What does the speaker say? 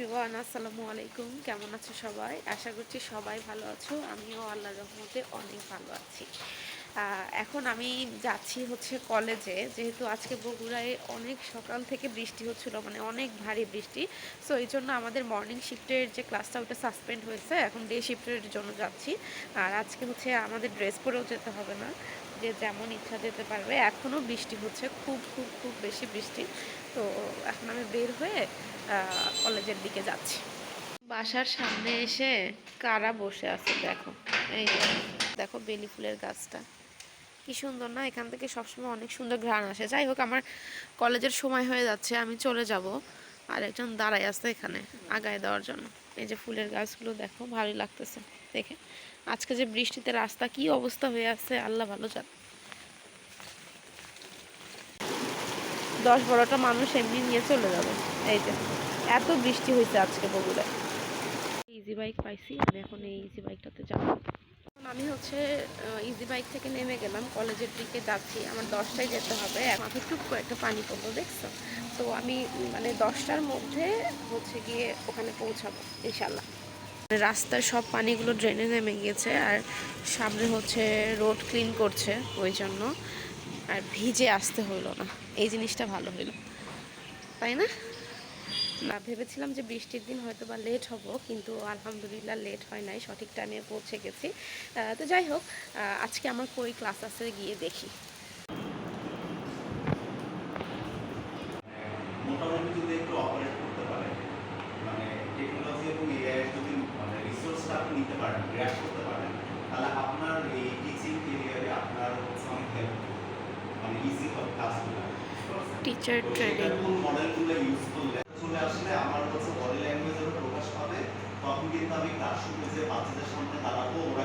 Everyone, আসসালামু আলাইকুম। কেমন আছো সবাই? আশা করছি সবাই ভালো আছো। আমিও আল্লাহর রহমতে অনেক ভালো আছি। এখন আমি যাচ্ছি হচ্ছে কলেজে, যেহেতু আজকে বগুড়ায় অনেক সকাল থেকে বৃষ্টি হচ্ছিল, মানে অনেক ভারী বৃষ্টি। সো এই জন্য আমাদের মর্নিং শিফটের যে ক্লাসটা ওটা সাসপেন্ড হয়েছে, এখন ডে শিফটের জন্য যাচ্ছি। আর আজকে হচ্ছে আমাদের ড্রেস পরেও যেতে হবে না, যে যেমন ইচ্ছা যেতে পারবে। এখনও বৃষ্টি হচ্ছে, খুব খুব খুব বেশি বৃষ্টি। তো এখন আমি বের হয়ে কলেজের দিকে যাচ্ছি। বাসার সামনে এসে কারা বসে আছে দেখো, এই যে দেখো বেলি ফুলের গাছটা কি সুন্দর না? এখান থেকে সবসময় অনেক সুন্দর ঘ্রাণ আসে। যাই হোক, আমার কলেজের সময় হয়ে যাচ্ছে, আমি চলে যাব। আর একজন দাঁড়ায় আছে এখানে আগায় দেওয়ার জন্য। এই যে ফুলের গাছগুলো দেখো, ভালোই লাগতেছে দেখে। আজকে যে বৃষ্টিতে রাস্তা কি অবস্থা হয়ে আছে আল্লাহ ভালো জানে। 10-12টা মানুষ এমনি নিয়ে চলে যাবে। এই যে এত বৃষ্টি হয়েছে আজকে বগুড়ায়। ইজি বাইক পাইছি, আমি এখন এই ইজি বাইকটাতে যাব। আমি হচ্ছে ইজি বাইক থেকে নেমে গেলাম, কলেজের দিকে যাচ্ছি। আমার 10টায় যেতে হবে। মাথায় টুক করে একটা পানি পড়লো, দেখছো? তো আমি মানে 10টার মধ্যে হচ্ছে গিয়ে ওখানে পৌঁছাবো ইনশাল্লাহ। রাস্তার সব পানিগুলো ড্রেনে নেমে গিয়েছে, আর সামনে হচ্ছে রোড ক্লিন করছে, ওই জন্য আর ভিজে আসতে হইলো না। এই জিনিসটা ভালো হইলো, তাই না? না, ভেবেছিলাম যে বৃষ্টির দিন হয়তো বা লেট হব, কিন্তু আলহামদুলিল্লাহ লেট হয় নাই, সঠিক টাইমে পৌঁছে গেছি। তো যাই হোক, আজকে আমার কই ক্লাস আছে গিয়ে দেখি। মোটামুটি যদি একটু অপারেট করতে পারে, মানে টেকনোলজি এবং এআই যদি মানে রিসোর্সটা আপনি নিতে পারেন, গ্র্যাস করতে পারেন, তাহলে আপনার এই টিচিং ক্যারিয়ারে আপনার অনেক হেল্প মানে ইজি হবে কাজগুলো। টিচার তো ট্রেনিং। সেখানে কোন মডেলগুলো ইউজ করলে চলে আসলে আমার হচ্ছে বডি ল্যাঙ্গুয়েজেরও প্রকাশ পাবে, তখন কিন্তু আমি ক্লাসরুমে যে বাচ্চাদের সামনে দাঁড়াবো, ওরা